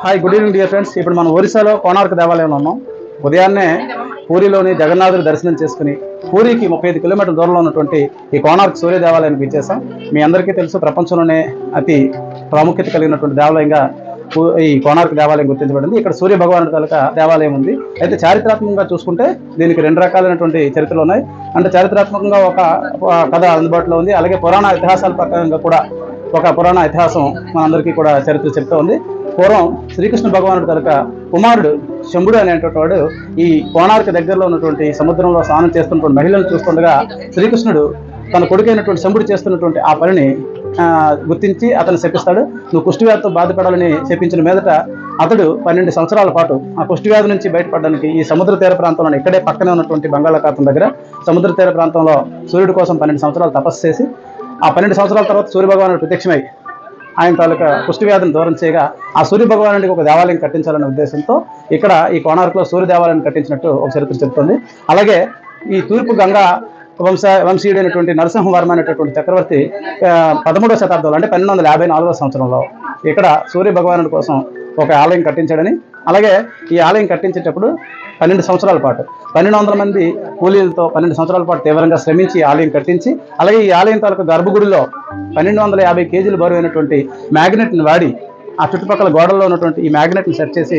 Hi good evening dear friends. ఇప్పుడు మనం ఒరిస్సాలో కోణార్క్ దేవాలయంలో ఉన్నాం. ఉదయాన్నే పూరిలోని జగన్నాథుడి దర్శనం చేసుకుని పూరికి 35 కిలోమీటర్ల దూరంలో ఉన్నటువంటి ఈ కోణార్క్ సూర్య దేవాలయానికి ఇచ్చేసాం. మీ అందరికీ తెలుసు, ప్రపంచంలోనే అతి ప్రాముఖ్యత కలిగినటువంటి దేవాలయంగా ఈ కోణార్క్ దేవాలయం గుర్తించబడింది. ఇక్కడ సూర్య భగవానుడి తాలూకా దేవాలయం ఉంది. అయితే చారిత్రాత్మకంగా చూసుకుంటే దీనికి 2 రకాలైనటువంటి చరిత్రలు ఉన్నాయి. అంటే చారిత్రాత్మకంగా ఒక కథ అందుబాటులో ఉంది, అలాగే పురాణ ఇతిహాసాల ప్రకారంగా కూడా ఒక పురాణ ఇతిహాసం మనందరికీ కూడా చరిత్ర చెప్తూ ఉంది. పూర్వం శ్రీకృష్ణ భగవానుడి తాలూకా కుమారుడు శంభుడు అనేటువంటి వాడు ఈ కోణార్క్ దగ్గరలో ఉన్నటువంటి సముద్రంలో స్నానం చేస్తున్నటువంటి మహిళలను చూస్తుండగా శ్రీకృష్ణుడు తన కొడుకైనటువంటి శంభుడు చేస్తున్నటువంటి ఆ పనిని గుర్తించి అతను శపిస్తాడు. నువ్వు కుష్ఠవ్యాధితో బాధపడాలని చెప్పించిన మీదట అతడు 12 సంవత్సరాల పాటు ఆ కుష్ఠవ్యాధి నుంచి బయటపడడానికి ఈ సముద్ర తీర ప్రాంతంలో ఇక్కడే పక్కనే ఉన్నటువంటి బంగాళాఖాతం దగ్గర సముద్ర తీర ప్రాంతంలో సూర్యుడి కోసం 12 సంవత్సరాలు తపస్సు చేసి ఆ 12 సంవత్సరాల తర్వాత సూర్య భగవానుడు ప్రత్యక్షమై ఆయన తాలూకా కుష్ఠవ్యాధిని దూరం చేయగా ఆ సూర్య భగవానుడికి ఒక దేవాలయం కట్టించాలనే ఉద్దేశంతో ఇక్కడ ఈ కోణార్క్లో సూర్య దేవాలయం కట్టించినట్టు ఒక చరిత్ర చెప్తుంది. అలాగే ఈ తూర్పు గంగా వంశీయుడైనటువంటి నరసింహవర్మ అనేటటువంటి చక్రవర్తి 13వ శతాబ్దంలో అంటే 1254వ సంవత్సరంలో ఇక్కడ సూర్య భగవానుడి కోసం ఒక ఆలయం కట్టించాడని, అలాగే ఈ ఆలయం కట్టించేటప్పుడు 12 సంవత్సరాల పాటు 1200 మంది కూలీలతో 12 సంవత్సరాల పాటు తీవ్రంగా శ్రమించి ఆలయం కట్టించి, అలాగే ఈ ఆలయం తాలూకు గర్భగుడిలో 1250 కేజీలు బరువైనటువంటి మ్యాగ్నెట్ని వాడి ఆ చుట్టుపక్కల గోడల్లో ఉన్నటువంటి ఈ మ్యాగ్నెట్ని సెట్ చేసి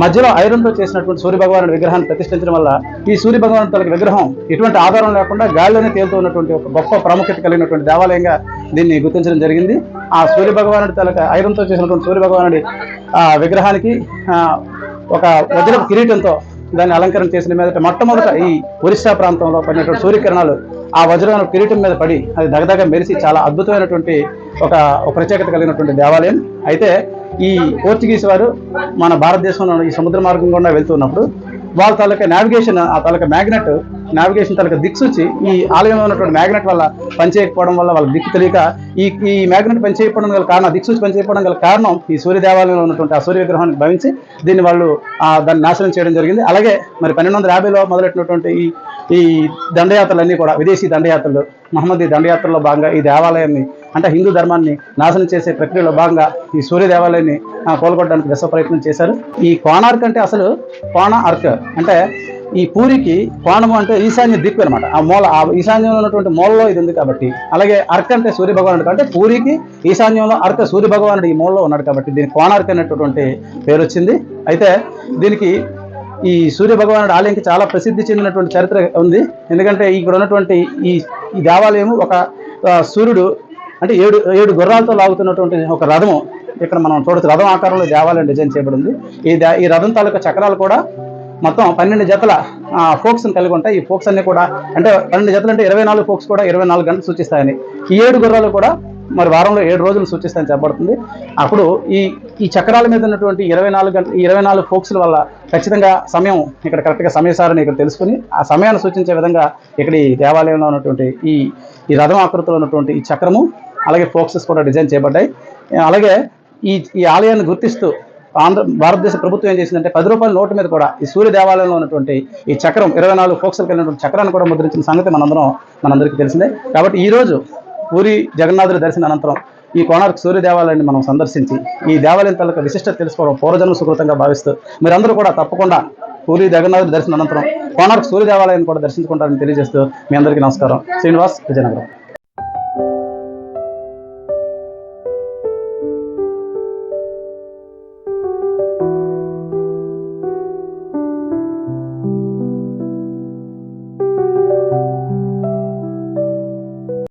మధ్యలో ఐరన్తో చేసినటువంటి సూర్య భగవానుడి విగ్రహాన్ని ప్రతిష్ఠించడం వల్ల ఈ సూర్య భగవానుడి తాలూకు విగ్రహం ఎటువంటి ఆధారం లేకుండా గాలిలోనే తేలుతూ ఉన్నటువంటి ఒక గొప్ప ప్రాముఖ్యత కలిగినటువంటి దేవాలయంగా దీన్ని గుర్తించడం జరిగింది. ఆ సూర్య భగవానుడి తాలూకా ఐరన్తో చేసినటువంటి సూర్య భగవానుడి విగ్రహానికి ఒక వజ్రపు కిరీటంతో దాన్ని అలంకరణ చేసిన మీదట మొట్టమొదట ఈ ఒరిస్సా ప్రాంతంలో పడినటువంటి సూర్యకిరణాలు ఆ వజ్రమైన కిరీటం మీద పడి అది దగదగ మెరిసి చాలా అద్భుతమైనటువంటి ఒక ప్రత్యేకత కలిగినటువంటి దేవాలయం. అయితే ఈ పోర్చుగీస్ వారు మన భారతదేశంలో ఈ సముద్ర మార్గం గుండా వెళ్తున్నప్పుడు వాళ్ళ తాలూకా నావిగేషన్ ఆ తాలూకా నావిగేషన్ తాలూకా దిక్సూచి ఈ ఆలయంలో ఉన్నటువంటి మ్యాగ్నెట్ వల్ల పనిచేయకపోవడం వల్ల వాళ్ళ దిక్కు తెలియక ఈ మ్యాగ్నెట్ పనిచేయకపోవడం గల కారణం, దిక్సూచి పనిచేయకపోవడం గల కారణం ఈ సూర్య దేవాలయంలో ఉన్నటువంటి ఆ సూర్య విగ్రహానికి భావించి దీన్ని వాళ్ళు దాన్ని నాశనం చేయడం జరిగింది. అలాగే మరి 1250లో మొదలెట్టినటువంటి ఈ దండయాత్రలన్నీ కూడా విదేశీ దండయాత్రలు, మహమ్మదీ దండయాత్రలో భాగంగా ఈ దేవాలయాన్ని అంటే హిందూ ధర్మాన్ని నాశనం చేసే ప్రక్రియలో భాగంగా ఈ సూర్య దేవాలయాన్ని కోలుకోవడానికి విశ్వ ప్రయత్నం చేశారు. ఈ కోణార్క్ అంటే అసలు కోణ-అర్క్ అంటే ఈ పూరికి కోణము అంటే ఈశాన్య దిక్కు అనమాట. ఆ ఈశాన్యంలో ఉన్నటువంటి మూలలో ఇది ఉంది కాబట్టి, అలాగే అర్క్ అంటే సూర్య భగవానుడు అంటే పూరికి ఈశాన్యంలో అర్క్ సూర్య భగవానుడు ఈ మూలలో ఉన్నాడు కాబట్టి దీనికి కోణార్క్ అనేటటువంటి పేరు వచ్చింది. అయితే దీనికి ఈ సూర్య భగవానుడు ఆలయంకి చాలా ప్రసిద్ధి చెందినటువంటి చరిత్ర ఉంది. ఎందుకంటే ఇక్కడ ఉన్నటువంటి ఈ దేవాలయం ఒక సూర్యుడు అంటే 7 గుర్రాలతో లాగుతున్నటువంటి ఒక రథము ఇక్కడ మనం చూడొచ్చు. రథం ఆకారంలో దేవాలయం డిజైన్ చేయబడింది. ఈ రథం తాలూకా చక్రాలు కూడా మొత్తం 12 జతల ఫోక్స్ని కలిగి ఉంటాయి. ఈ ఫోక్స్ అన్ని కూడా అంటే 12 జతలు అంటే 24 ఫోక్స్ కూడా 24 గంటలు సూచిస్తాయని, ఈ 7 గుర్రాలు కూడా మరి వారంలో 7 రోజులు సూచిస్తాయని చెప్పబడుతుంది. అప్పుడు ఈ చక్రాల మీద ఉన్నటువంటి 24 ఫోక్స్ల వల్ల ఖచ్చితంగా సమయం ఇక్కడ కరెక్ట్గా సమయసారని ఇక్కడ తెలుసుకుని ఆ సమయాన్ని సూచించే విధంగా ఇక్కడ ఈ దేవాలయంలో ఉన్నటువంటి ఈ రథం ఆకృతిలో ఉన్నటువంటి ఈ చక్రము అలాగే ఫోక్సెస్ కూడా డిజైన్ చేయబడ్డాయి. అలాగే ఈ ఆలయాన్ని గుర్తిస్తూ భారతదేశ ప్రభుత్వం ఏం చేసిందంటే 10 రూపాయల నోటు మీద కూడా ఈ సూర్య దేవాలయంలో ఉన్నటువంటి ఈ చక్రం 24 ఫోక్స్లు కలిగినటువంటి చక్రాన్ని కూడా ముద్రించిన సంగతి మనందరికీ తెలిసిందే. కాబట్టి ఈరోజు పూరి జగన్నాథుడి దర్శన అనంతరం ఈ కోణార్క్ సూర్య దేవాలయాన్ని మనం సందర్శించి ఈ దేవాలయం తాలూకా విశిష్టత తెలుసుకోవడం పూర్వజన్మ సుకృతంగా భావిస్తూ మీరందరూ కూడా తప్పకుండా పూరి జగన్నాథుడి దర్శన అనంతరం కోణార్క్ సూర్య దేవాలయాన్ని కూడా దర్శించుకుంటారని తెలియజేస్తూ మీ అందరికీ నమస్కారం. శ్రీనివాస్, విజయనగరం.